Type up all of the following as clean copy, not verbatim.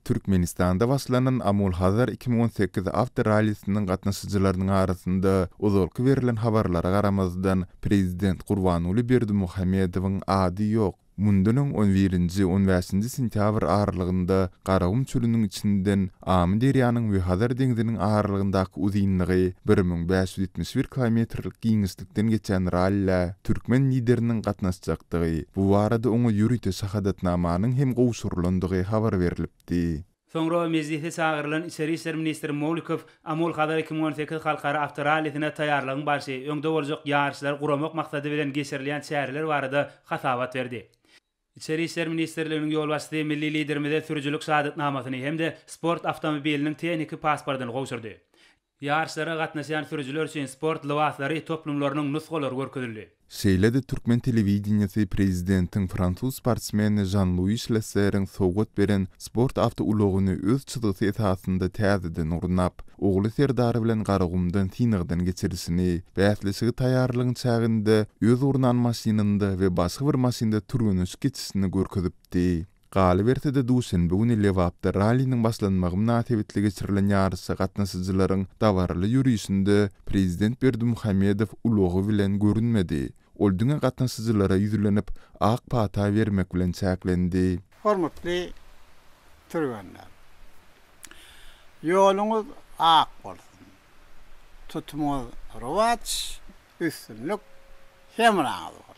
Türkmenistanda başlanan Amul Hazar 2018 After Rally'sinin gatnaşyjylarynyň arasynda uzalky berilen habarlara garamazdan Prezident Gurbanuly Berdimuhammedowyň ady ýok. Mundunyň 11-nji 15-nji sentýabr aralygynda Garagum çölüniň içinden Amy derýanyň we Hazar deňiziniň aralygyndaky uzynlygy 1571 kilometrlik giňişlikden geçen rally türkmen lideriniň gatnaşjakdygy, bu barada oňa ýürüýte şahadatnamanyň hem gowşurlandygy habar berilipdi. Soňra mezgili çağırılan İçeri İşler Ministri Mowlikow Amul Hazar 2018 halkara After Rally'sine taýýarlygyň barşy öňde boljak ýarşylar guramak maksady bilen geçirilýän çäreler barada hasabat berdi. İçeri İşler Ministerliğiniň ýol başçysy milli liderimize sürüjülük şahadatnamasyny hemde sport awtomobiliniň tehniki pasportyny gowşurdy. Ýarşlara gatnaşan sürüjüler üçin sport libaslary toplumlarynyň nusgalary görkezildi. Şeýle-de Türkmen telewizionyny prezidentiň Fransuz sportsmeni Jean-Louis Lasserreň sowgat beren sport awtoulagyny öz çydygy esasynda täzeden urnap, ogly Serdar bilen Garagumdan Tinigden geçirisini, bäslisigi taýýarlygyň çäginde öz urnan maşynynda we başga bir maşynda türgeniş geçişini görkezipdi. Galy bertede duşenbe güni Lewapda rally'niň başlanmagy münasebetli geçirilen ýarşy gatnaşyjylaryň dawarly ýürüýüşinde Prezident Berdimuhammedow ulagy bilen görünmedi. Ol düňe gatnaşyjylara ýüzlenip ak pata bermek bilen çäklendi. Hormatly türgenler. Ýoluňyz ak bolsun. Tutmagy rowat, üstünlük hemraňyz bolsun.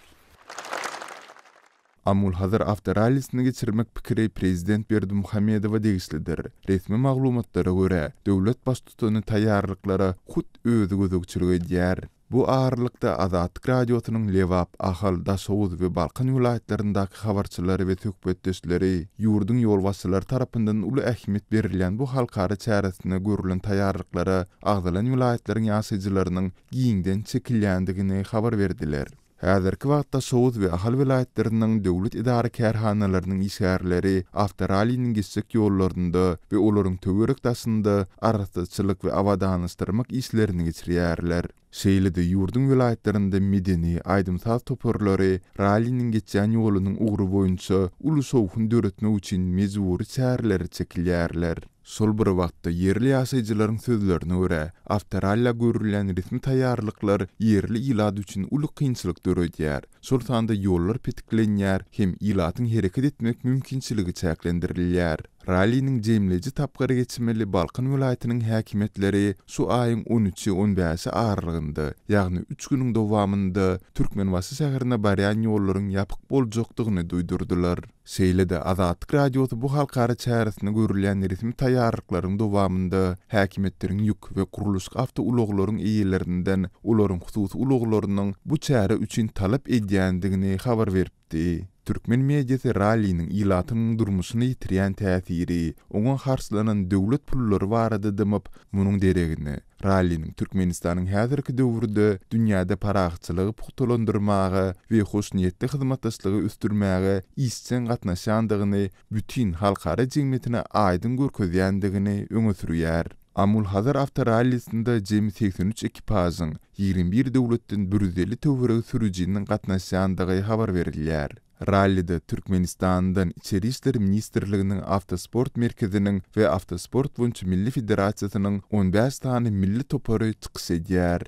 Amul Hazar After Rally'sini geçirmek pikiri Prezident Berdimuhammedowa degislidir. Resmi maglumatlara göre döwlet baş tutany taýýarlyklara hut özü gözükçüligi edýär. Bu ağırlıkta Azatlyk radiosynyň Lewap, Ahal, Daşowuz we Balkan vilayetlerindäki habarçylary we söhbetdeşleri ýurduň ýolbaşçylary tarapyndan uly ähmiýet berilýän bu halkara çäresine görülen taýýarlyklara agdalan vilayetleriň ýaşaýjylarynyň giňden çekilýändigini habar berdiler. Häzirki wagtda Şowuz we Ahal vilayetlerining döwlet idara kärhanalarynyň işgärleri After Rally'niň geçjek ýollarynda we olaryň töwerek daşynda araççylyk we awadaňystyrmak işlerini geçirýärler. Şeýle-de ýurduň vilayetlerinde medeni aýdymsaz toporlary rally'niň geçýän ýolunyň ugry boýunça uly sowkun döretmek üçin mejburi çäreleri çekilýärler. Şol bir wagtda yerli ýaşaýjylaryň sözlerine görä, After Rally görülen resmi taýýarlyklar yerli ilad üçin uly kynçylyk döredýär. Şol sanda ýollar petiklenýär hem ilatyň hereket etmek mümkinçiligi çäklendirilýär. Rally'niň jemleji tapgary geçmeli Balkan vilayetynyň häkimetleri şu aýyň 13-15 aralygynda, ýagny 3 güniň dowamında Türkmenbaşy şäherine barýan ýollaryň ýapyk boljakdygyny duýdurdylar. Şeýle-de Azatlyk radiosy bu halkara çäresine görülen resmi taýýarlyklaryň dowamında häkimetleriň ýük we kuruluş awtoulaglaryň eýelerinden olaryň hususy ulaglarynyň bu çäre üçin talap edýändigini habar beripdi. Türkmen mediasy rally'niň ilatynyň durmuşyny ýitirýän täsiri, oňa harslanan döwlet pullary barada dymyp, munyň deregini rally'niň Türkmenistanyň häzirki döwürde dünýäde paraçylygy puhtalandyrmagy we hoşniýetli hyzmatdaşlygy üstürmäge işçen gatnaşandygyny bütün halkara jemgyýetine aýdyn görkezýändigini öňe sürýär. Amul Hazar After Rally'sinde 83 ekipasyň 21 döwletden 150 töwereg sürüjiniň gatnaşandygy habar berilýär. Rally'de Türkmenistan'dan İçeri İşler Ministerliğinin Avtosport Merkezinin ve Avtosport Bunç Milli Federasyasının 15 tane milli topory çykyş edýär.